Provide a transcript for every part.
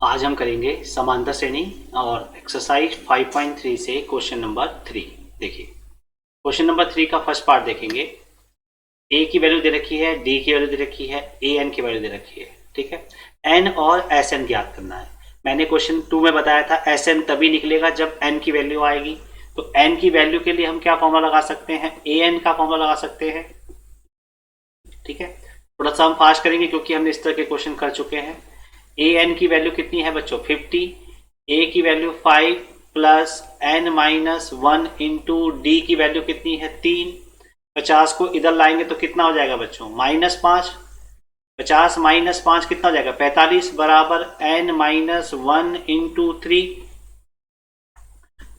आज हम करेंगे समांतर श्रेणी और एक्सरसाइज 5.3 से क्वेश्चन नंबर 3। देखिए क्वेश्चन नंबर 3 का फर्स्ट पार्ट देखेंगे। ए की वैल्यू दे रखी है, डी की वैल्यू दे रखी है, ए एन की वैल्यू दे रखी है। ठीक है, एन और एस एन ज्ञात करना है। मैंने क्वेश्चन 2 में बताया था एस एन तभी निकलेगा जब एन की वैल्यू आएगी। तो एन की वैल्यू के लिए हम क्या फॉर्मूला लगा सकते हैं, ए एन का फॉर्मूला लगा सकते हैं। ठीक है, थोड़ा सा हम फास्ट करेंगे क्योंकि हमने इस तरह के क्वेश्चन कर चुके हैं। ए एन की वैल्यू कितनी है बच्चों, 50। ए की value 5 plus N minus 1 into d की वैल्यू कितनी है 3। 50 को इधर लाएंगे तो कितना हो जाएगा बच्चों, -5। 50 माइनस 5 कितना हो जाएगा, 45 बराबर एन माइनस 1 इंटू 3।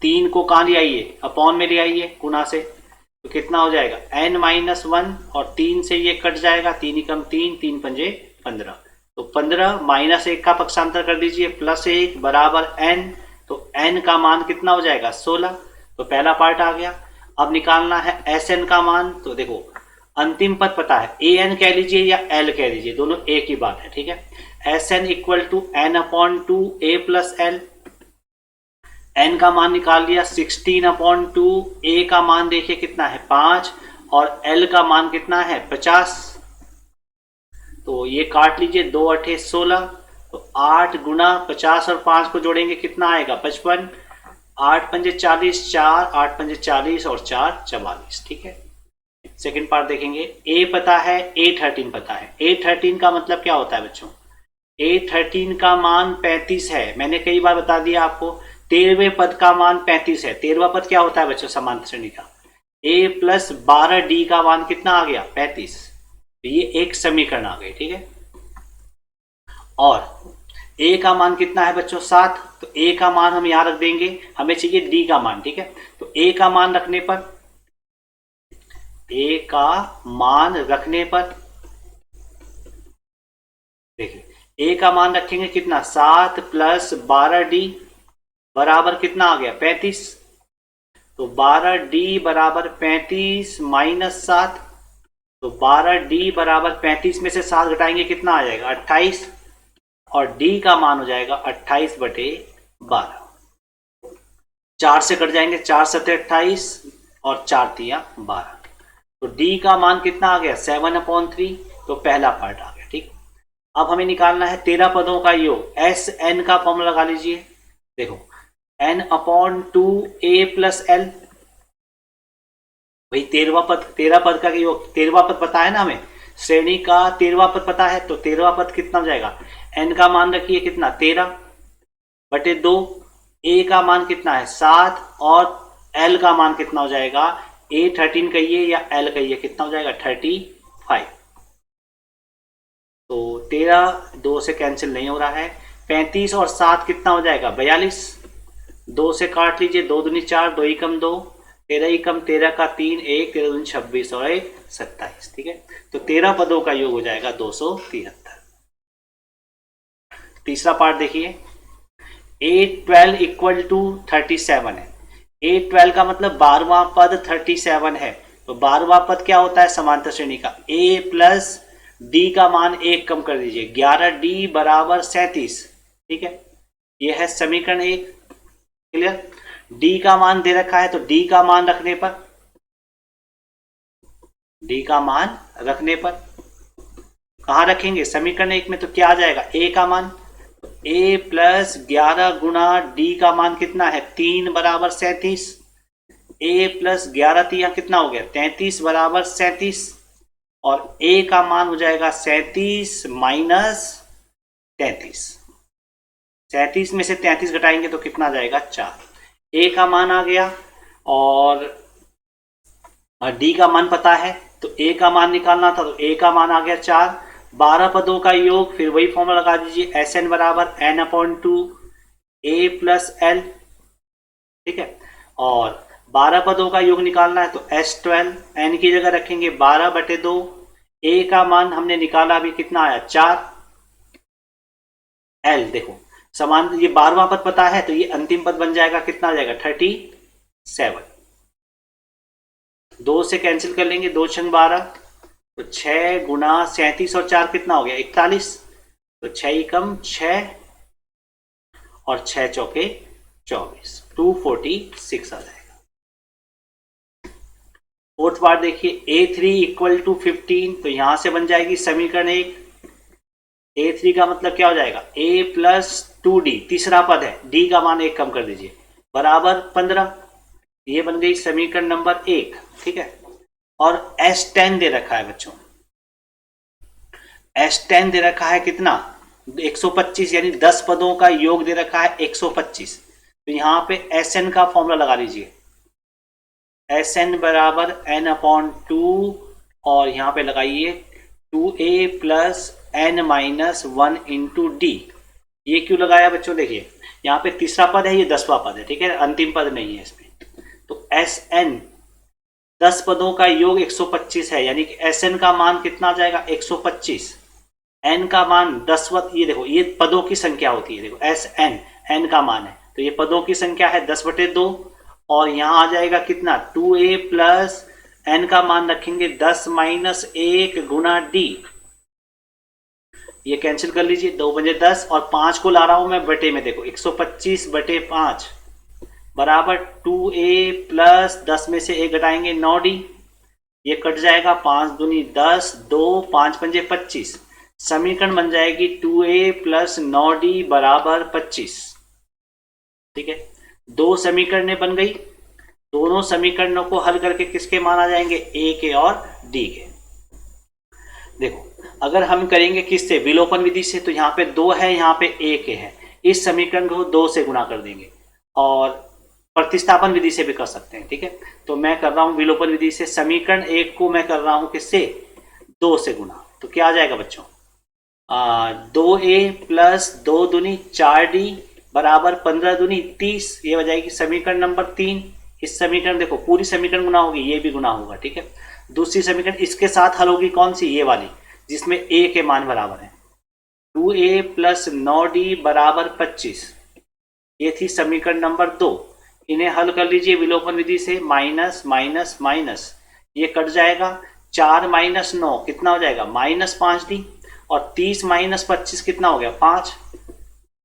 3 को कहाँ ले आइए, अपॉन में ले आइए गुना से, तो कितना हो जाएगा n माइनस 1 और 3 से ये कट जाएगा, 3 एकम 3, 3 पंजे 15। तो 15 माइनस 1 का पक्षांतर कर दीजिए, +1 बराबर n। तो n का मान कितना हो जाएगा 16। तो पहला पार्ट आ गया। अब निकालना है Sn का मान। तो देखो अंतिम पद पता है, an कह लीजिए या l कह लीजिए, दोनों एक ही बात है। ठीक है, Sn equal to n/2 a plus l। n का मान निकाल लिया 16/2, a का मान देखिए कितना है 5 और l का मान कितना है 50। तो ये काट लीजिए, 2 8 16। तो 8 गुना 50 और 5 को जोड़ेंगे कितना आएगा 55। 8 पंजे 40, 4 8 पंजे 40 और 4 44। ठीक है, सेकंड पार्ट देखेंगे। a पता है, a13 पता है। a13 का मतलब क्या होता है बच्चों, a13 का मान 35 है। मैंने कई बार बता दिया आपको, 13वें पद का मान 35 है। 13वां पद क्या होता है बच्चों समांतर श्रेणी का, a प्लस 12d का मान कितना आ गया 35। तो ये एक समीकरण आ गई। ठीक है, और a का मान कितना है बच्चों 7। तो a का मान हम यहां रख देंगे, हमें चाहिए d का मान। ठीक है, तो a का मान रखने पर, a का मान रखने पर देखिए a का मान रखेंगे कितना 7 प्लस 12d बराबर कितना आ गया 35। तो 12d बराबर 35 माइनस 7। तो 12d बराबर 35 में से 7 घटाएंगे कितना आ जाएगा 28 और d का मान हो जाएगा 28/12। 4 से कट जाएंगे, 4 7 28 और 4 3 12। तो d का मान कितना आ गया 7/3। तो पहला पार्ट आ गया। ठीक, अब हमें निकालना है 13 पदों का योग। एस एन का फॉर्मूला लगा लीजिए। देखो n/2 a प्लस एल, भाई 13 पद का योग, 13वां पद पता है ना हमें, श्रेणी का 13वां पद पता है। तो 13वां पद कितना हो जाएगा, n का मान रखिए कितना 13/2, a का मान कितना है 7 और l का मान कितना हो जाएगा, a13 कहिए या l कहिए, कितना हो जाएगा 35। तो 13 2 से कैंसिल नहीं हो रहा है, 35 और 7 कितना हो जाएगा 42। 2 से काट लीजिए, 2 दूनी 4, 2 एकम 2, 13 एकम 13 का 3, 1 13 दूनी 26 और 1 27। ठीक है, तो 13 पदों का योग हो जाएगा 273। तीसरा पार्ट देखिए, a12 इक्वल टू 37 है। a12 का मतलब 12वां पद 37 है। तो 12वां पद क्या होता है समांतर श्रेणी का, a प्लस d का मान 1 कम कर दीजिए, 11d बराबर 37। ठीक है, यह है समीकरण 1। क्लियर, d का मान दे रखा है तो d का मान रखने पर, d का मान रखने पर कहां रखेंगे समीकरण 1 में, तो क्या आ जाएगा a का मान, a प्लस 11 गुना d का मान कितना है 3 बराबर 37। a प्लस 11 3 कितना हो गया 33 बराबर 37 और a का मान हो जाएगा 37 माइनस 33। 37 में से 33 घटाएंगे तो कितना आ जाएगा 4। a का मान आ गया और d का मान पता है, तो a का मान निकालना था, तो a का मान आ गया 4। 12 पदों का योग, फिर वही फॉर्मूला लगा दीजिए, Sn बराबर n/2 a प्लस l। ठीक है, और 12 पदों का योग निकालना है तो S12 n की जगह रखेंगे 12/2। a का मान हमने निकाला अभी कितना आया 4। l देखो समान, ये 12वां पद पता है तो ये अंतिम पद बन जाएगा, कितना आ जाएगा 37। 2 से कैंसिल कर लेंगे, 2 छंग 12, तो 6 गुना 37 और 4 कितना हो गया 41। तो 6 एकम 6 और 6 चौके 24, 246 आ जाएगा। फोर्थ पार्ट देखिए, A3 इक्वल टू 15, तो यहां से बन जाएगी समीकरण एक। A3 का मतलब क्या हो जाएगा, A प्लस 2D, तीसरा पद है, D का मान 1 कम कर दीजिए, बराबर 15। ये बन गई समीकरण नंबर 1, ठीक है। और S10 दे रखा है बच्चों, S10 दे रखा है कितना, 125, यानी 10 पदों का योग दे रखा है 125। तो यहां पे Sn का फॉर्मूला लगा लीजिए, Sn बराबर n/2, और यहां पे लगाइए 2a plus n minus 1 into D. ये क्यों लगाया बच्चों, देखिए यहाँ पे तीसरा पद है, ये 10वां पद है, ठीक है, अंतिम पद नहीं है इसमें। तो Sn 10 पदों का योग 125 है, यानी कि Sn का मान कितना आ जाएगा, 125। n का मान 10वां, ये देखो ये पदों की संख्या होती है, देखो Sn n का मान है, तो ये पदों की संख्या है 10/2, और यहां आ जाएगा कितना, 2a प्लस n का मान रखेंगे 10 माइनस 1 गुना d। ये कैंसिल कर लीजिए, 2 बजे 10, और 5 को ला रहा हूं मैं बटे में, देखो 125/5 बराबर 2a प्लस 10 में से 1 घटाएंगे 9d, ये कट जाएगा, 5 दूनी 10, 2 5 पंजे 25, समीकरण बन जाएगी 2a प्लस 9d बराबर 25, ठीक है। 2 समीकरणें बन गई, दोनों समीकरणों को हल करके किसके मान आ जाएंगे, a के और d के। देखो अगर हम करेंगे किससे, विलोपन विधि से, तो यहाँ पे 2 है, यहाँ पे 1 है, इस समीकरण को 2 से गुणा कर देंगे, और प्रतिस्थापन विधि से भी कर सकते हैं, ठीक है। तो मैं कर रहा हूं विलोपन विधि से, समीकरण 1 को मैं कर रहा हूं किससे, 2 से गुणा, तो क्या आ जाएगा बच्चों, 2a प्लस 2 दूनी 4d बराबर 15 दूनी 30, ये हो जाएगी समीकरण नंबर 3। इस समीकरण देखो पूरी समीकरण गुना होगी, ये भी गुना होगा, ठीक है। दूसरी समीकरण इसके साथ हल होगी, कौन सी, ये वाली, जिसमें a के मान बराबर है, 2a प्लस 9d बराबर 25, ये थी समीकरण नंबर 2। इन्हें हल कर लीजिए विलोपन विधि से, माइनस माइनस माइनस, ये कट जाएगा, 4 माइनस 9 कितना हो जाएगा, -5d, और 30 माइनस 25 कितना हो गया, 5,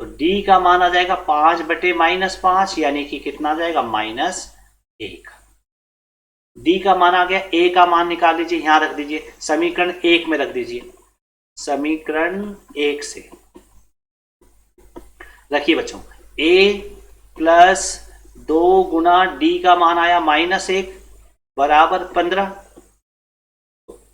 तो d का मान आ जाएगा 5/-5, यानी कि कितना आ जाएगा, -1। d का मान आ गया, a का मान निकाल लीजिए, यहां रख दीजिए, समीकरण 1 में रख दीजिए, समीकरण 1 से रखिए बच्चों, a प्लस 2 गुना d का मान आया -1 बराबर 15,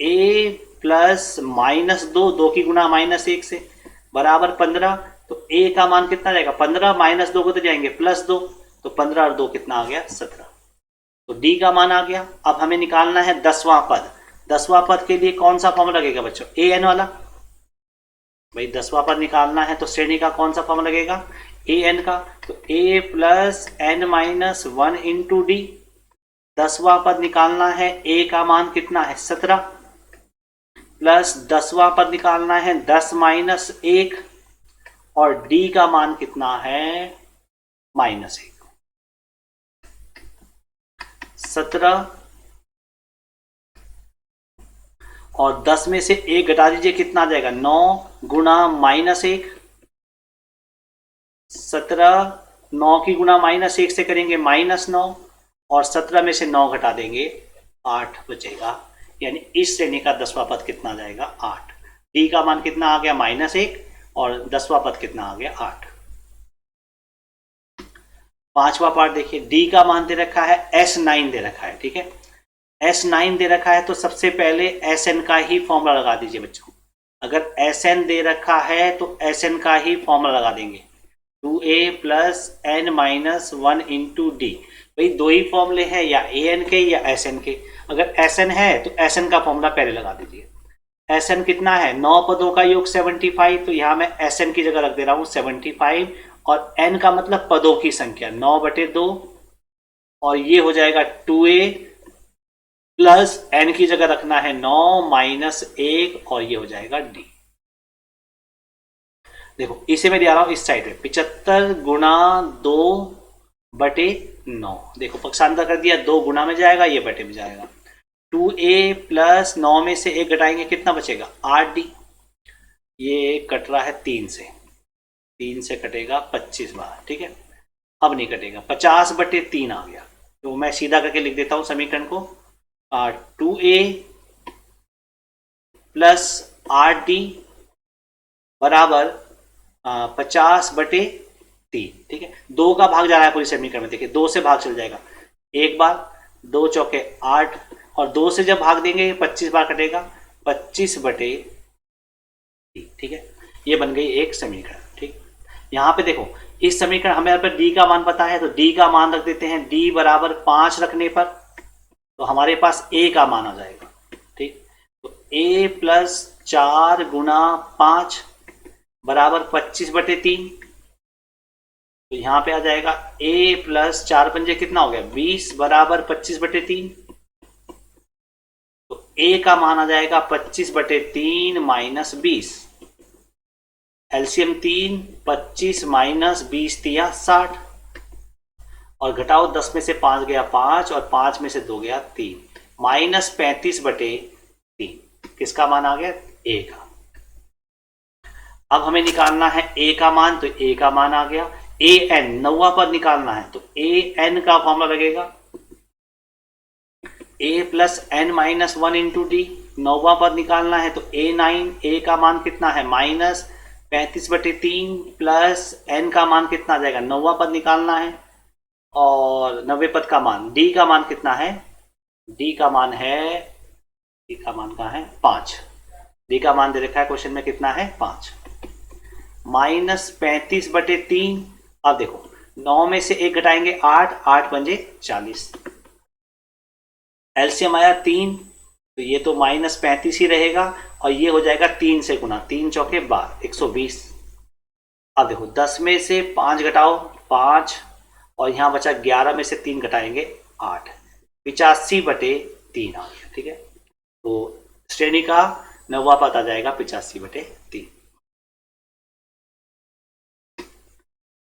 a प्लस -2, 2 की गुना -1 से बराबर 15, तो a का मान कितना जाएगा, 15 माइनस 2 को तो जाएंगे +2, तो 15 और 2 कितना आ गया, 17, तो d का मान आ गया। अब हमें निकालना है 10वां पद, 10वां पद के लिए कौन सा फॉर्मूला लगेगा बच्चों, an वाला, भाई 10वां पद निकालना है तो श्रेणी का कौन सा फॉर्मूला लगेगा, an का, तो a plus n minus 1 into D. 10वां पद निकालना है, a का मान कितना है, 17, प्लस 10वां पद निकालना है 10 माइनस 1, और d का मान कितना है, -1, 17, और 10 में से 1 घटा दीजिए, कितना आ जाएगा, 9 गुना -1, 17, 9 की गुना -1 से करेंगे -9, और 17 में से 9 घटा देंगे, 8 बचेगा, यानी इस श्रेणी का 10वां पद कितना आ जाएगा, 8। d का मान कितना आ गया, -1, और 10वां पद कितना आ गया, 8। 5वां पार्ट देखिए, d का मान दे रखा है, S9 दे रखा है, ठीक है, S9 दे रखा है, तो सबसे पहले Sn का ही फॉर्मूला लगा दीजिए बच्चों। अगर Sn दे रखा है तो Sn का ही फॉर्मूला लगा देंगे, 2a plus n minus 1 into D. भाई 2 ही फॉर्मूले हैं, या an के या Sn के। अगर Sn है तो Sn का फॉर्मूला पहले लगा दीजिए। Sn कितना है, 9 पदों का योग 75, तो यहां मैं Sn की जगह रख दे रहा हूं 75, और n का मतलब पदों की संख्या 9/2, और ये हो जाएगा 2a प्लस n की जगह रखना है 9 माइनस 1, और ये हो जाएगा d। देखो इसे मैं दे रहा हूं इस साइड में, 75 गुना 2/9, देखो पक्षांतर कर दिया, 2 गुना में जाएगा, ये बटे में जाएगा, 2a प्लस 9 में से 1 घटाएंगे, कितना बचेगा, 8d, ये कट रहा है 3 से, 3 से कटेगा 25 बार, ठीक है। अब नहीं कटेगा, 50/3 आ गया। तो मैं सीधा करके लिख देता हूं समीकरण को, 2a प्लस 8d बराबर 50/3, ठीक है। 2 का भाग जा रहा है पूरी समीकरण में, देखिए 2 से भाग चल जाएगा एक बार, 2 चौके 8, और 2 से जब भाग देंगे 25 बार कटेगा, 25/3, ठीक है। ये बन गई एक समीकरण, ठीक। यहाँ पे देखो इस समीकरण हमें यहाँ पर डी का मान पता है, तो डी का मान रख देते हैं, डी बराबर 5 रखने पर तो हमारे पास ए का मान आ जाएगा, ठीक। तो ए प्लस 4 गुना 5 बराबर 25/3, तो यहां पे आ जाएगा a प्लस 4 पंजे कितना हो गया 20 बराबर 25/3, तो a का मान आ जाएगा 25/3 माइनस 20, एलसीएम 3, 25 माइनस 20 दिया 60, और घटाओ 10 में से 5 गया 5 और 5 में से 2 गया 3, माइनस 35/3, किसका मान आ गया a का। अब हमें निकालना है a का मान, तो a का मान आ गया, ए एन 9वां पद निकालना है तो ए एन का फॉर्मूला लगेगा A plus N minus 1 into D, 9वां पद निकालना है तो ए 9, ए का मान कितना है माइनस 35/3 प्लस एन का मान कितना आ जाएगा, 9वां पद निकालना है, और 90 पद का मान, डी का मान कितना है, डी का मान है, डी का मान कहाँ है 5, डी का मान दे रखा है क्वेश्चन में कितना है 5, माइनस 35/3। अब देखो 9 में से 1 घटाएंगे 8, 8 पंजे 40, एलसीएम आया 3, तो ये तो माइनस 35 ही रहेगा, और ये हो जाएगा 3 से गुना, 3 चौके 12, 120। अब देखो 10 में से 5 घटाओ 5, और यहां बचा 11 में से 3 घटाएंगे 8, 85/3 आ गया, ठीक है। तो श्रेणी का 9वां पद आ जाएगा 85/3।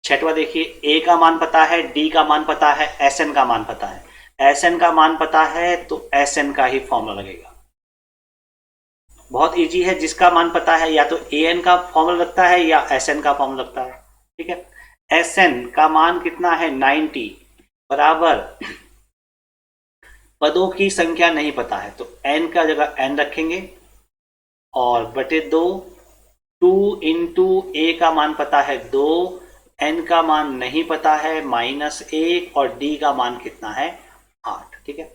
6वां देखिए, ए का मान पता है, डी का मान पता है, एस एन का मान पता है, एस एन का मान पता है तो एस एन का ही फॉर्मूला लगेगा, बहुत इजी है, जिसका मान पता है या तो ए एन का फॉर्मूला लगता है या एस एन का फॉर्मूला लगता है, ठीक है। एस एन का मान कितना है 90 बराबर, पदों की संख्या नहीं पता है तो एन का जगह एन रखेंगे, और बटे 2, 2 इंटू ए का मान पता है 2, एन का मान नहीं पता है -1, और डी का मान कितना है 8, ठीक है।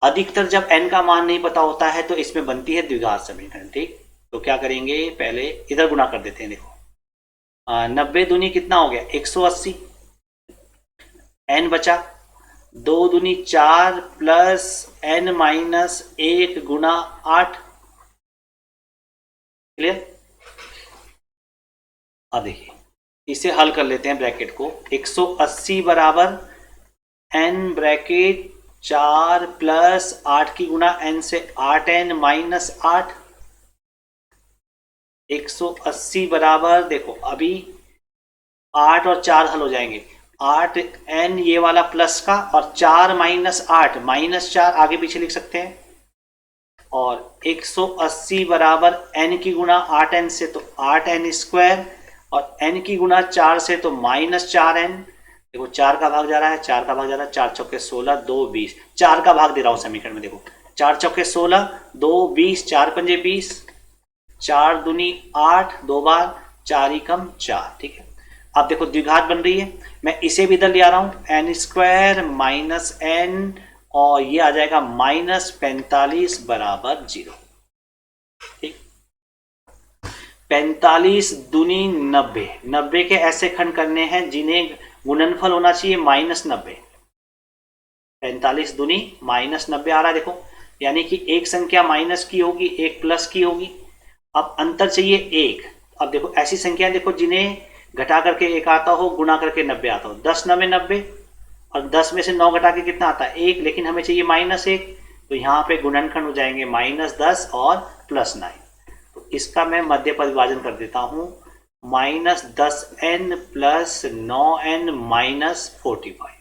अधिकतर जब एन का मान नहीं पता होता है तो इसमें बनती है द्विघात समीकरण, ठीक। तो क्या करेंगे, पहले इधर गुणा कर देते हैं, देखो 90 दूनी कितना हो गया 180, एन बचा 2 दूनी 4 प्लस एन माइनस 1 गुना 8, क्लियर। अब देखिए इसे हल कर लेते हैं ब्रैकेट को, 180 बराबर n ब्रैकेट 4 प्लस 8 की गुना n से 8n माइनस 8, 180 बराबर, देखो अभी 8 और 4 हल हो जाएंगे, 8n ये वाला प्लस का, और 4 माइनस 8 -4 आगे पीछे लिख सकते हैं, और 180 बराबर n की गुना 8n से तो 8n स्क्वायर, और n की गुना 4 से तो -4n, देखो 4 का भाग जा रहा है, 4 का भाग जा रहा है, 4 चौके 16, 2 20, 4 का भाग दे रहा हूं समीकरण में, देखो 4 चौके 16, 2 20, 4 पंजे 20, 4 दूनी 8, 2 बार 4 एकम 4, ठीक है। अब देखो द्विघात बन रही है, मैं इसे भी इधर ले आ रहा हूं, n स्क्वायर माइनस n, और ये आ जाएगा -45 बराबर 0, ठीक। 45 दूनी 90, 90 के ऐसे खंड करने हैं जिन्हें गुणनफल होना चाहिए -90, 45 दूनी -90 आ रहा है, देखो यानी कि एक संख्या माइनस की होगी, एक प्लस की होगी, अब अंतर चाहिए 1। अब देखो ऐसी संख्या देखो जिन्हें घटा करके 1 आता हो, गुणा करके 90 आता हो, 10 9 90, और 10 में से 9 घटा के कितना आता है 1, लेकिन हमें चाहिए -1, तो यहाँ पे गुणनखंड हो जाएंगे -10 और +9, तो इसका मैं मध्य पद विभाजन कर देता हूं, -10n प्लस 9n माइनस 45,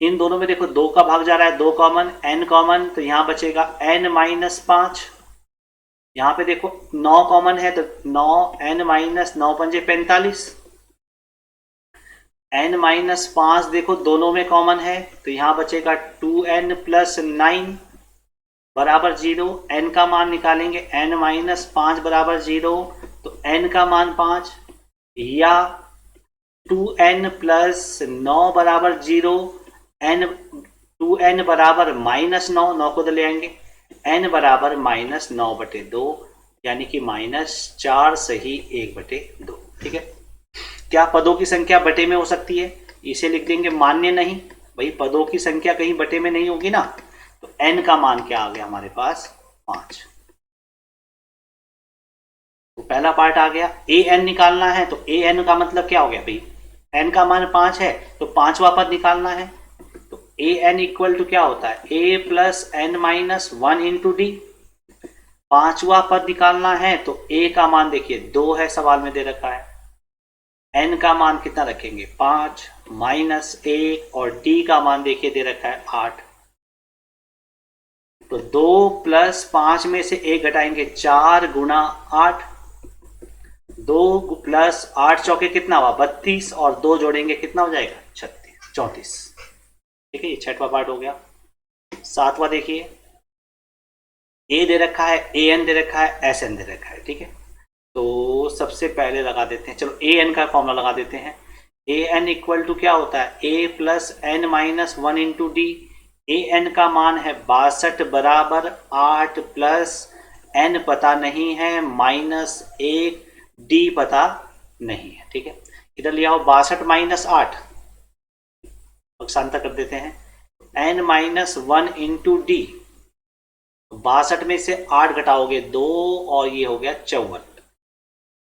इन दोनों में देखो 2 का भाग जा रहा है, 2 कॉमन, n कॉमन, तो यहां बचेगा n -5, यहाँ पे देखो 9 कॉमन है तो 9 n माइनस 9 पंजे 45, n माइनस 5 देखो दोनों में कॉमन है तो यहाँ बचेगा 2n प्लस 9 बराबर 0। n का मान निकालेंगे, n माइनस 5 बराबर 0 तो n का मान 5, या 2n प्लस 9 बराबर 0, n 2n बराबर माइनस 9, 9 को ले आएंगे, n बराबर माइनस 9/2 यानी कि -4 सही 1/2। ठीक है, क्या पदों की संख्या बटे में हो सकती है? इसे लिख देंगे मान्य नहीं, भाई पदों की संख्या कहीं बटे में नहीं होगी ना, तो n का मान क्या आ गया हमारे पास 5। तो पहला पार्ट आ गया। an निकालना है तो an का मतलब क्या हो गया भाई, n का मान 5 है तो पांचवा पद निकालना है, तो an इक्वल टू क्या होता है a plus n minus 1 into D. पांचवा पद निकालना है तो a का मान देखिए 2 है, सवाल में दे रखा है, n का मान कितना रखेंगे 5 माइनस 1 और d का मान देखिए दे रखा है 8। तो 2 प्लस 5 में से 1 घटाएंगे 4 गुना 8, 2 प्लस 8 चौके कितना हुआ 32 और 2 जोड़ेंगे कितना हो जाएगा 34। ठीक है, ये छठवां पार्ट हो गया। सातवां देखिए, a दे रखा है, an दे रखा है, sn दे रखा है। ठीक है, तो सबसे पहले लगा देते हैं, चलो an का फॉर्मूला लगा देते हैं। an इक्वल टू क्या होता है a plus n minus 1 into D. an का मान है 62 बराबर 8 प्लस n पता नहीं है माइनस 1 d पता नहीं है। ठीक है, इधर लिया हो 62 माइनस 8, पक्षांतर कर देते हैं, n माइनस 1 इंटू डी। 62 में से 8 घटाओगे 2 और ये हो गया 54,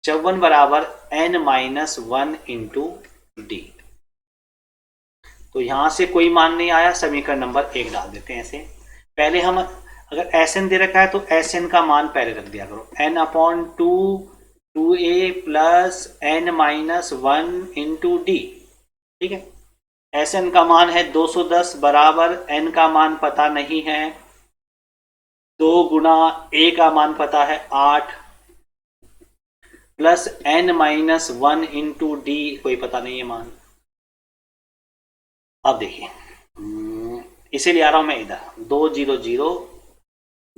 54 बराबर n माइनस 1 इंटू डी। तो यहां से कोई मान नहीं आया, समीकरण नंबर 1 डाल देते हैं ऐसे। पहले हम अगर Sn दे रखा है तो Sn का मान पहले रख दिया करो, n/2 2a plus n minus 1 into D. ठीक है, Sn का मान है 210 बराबर n का मान पता नहीं है, 2 गुना a का मान पता है 8 plus n minus 1 into D कोई पता नहीं है मान। अब देखिए इसे ले आ रहा हूं मैं इधर, 2 0 0,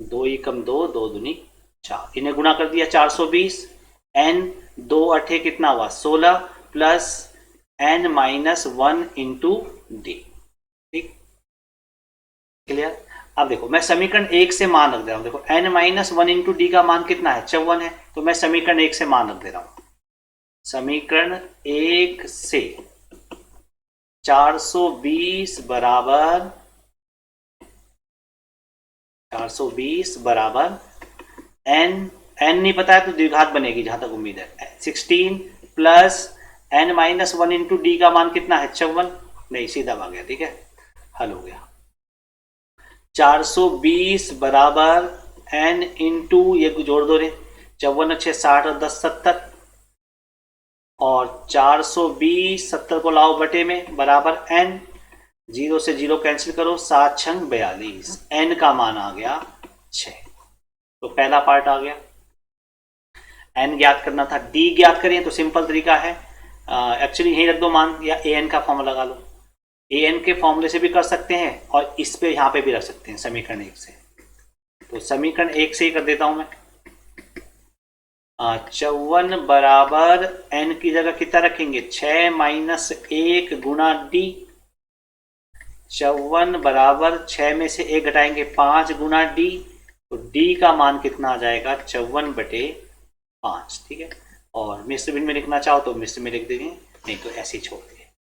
2 एकम 2, 2 दूनी 4, इन्हें गुणा कर दिया 420, n 2 8 कितना हुआ 16 plus n minus 1 into D. ठीक, क्लियर। अब देखो मैं समीकरण 1 से मान रख दे रहा हूं, देखो n माइनस 1 इंटू डी का मान कितना है 54 है, तो मैं समीकरण 1 से मान रख दे रहा हूं। समीकरण 1 से 420 बराबर 420 बराबर n नहीं पता है तो द्विघात बनेगी जहां तक उम्मीद है, 16 plus n minus 1 into D का मान कितना है 54, नहीं सीधा आ गया। ठीक है, हल हो गया। 420 बराबर n इंटू ये जोड़ दो रे, 54 अच्छे 60 और 10 70, और 420 70 को लाओ बटे में बराबर n, 0 से 0 कैंसिल करो, 7 छंग 42, n का मान आ गया 6। तो पहला पार्ट आ गया। n ज्ञात करना था, d ज्ञात करें तो सिंपल तरीका है, एक्चुअली यहीं रख दो मान, या an का फॉर्मूला लगा लो, an के फॉर्मूले से भी कर सकते हैं और इस पे यहाँ पे भी रख सकते हैं समीकरण 1 से। तो समीकरण 1 से ही कर देता हूं मैं, 54 बराबर n की जगह कितना रखेंगे 6 माइनस 1 गुणा डी। 54 बराबर 6 में से 1 घटाएंगे 5 गुणा डी, तो डी का मान कितना आ जाएगा 54/5। ठीक है, और मिश्र भिन्न में लिखना चाहो तो मिश्र में लिख देंगे, नहीं तो ऐसे ही छोड़ देंगे।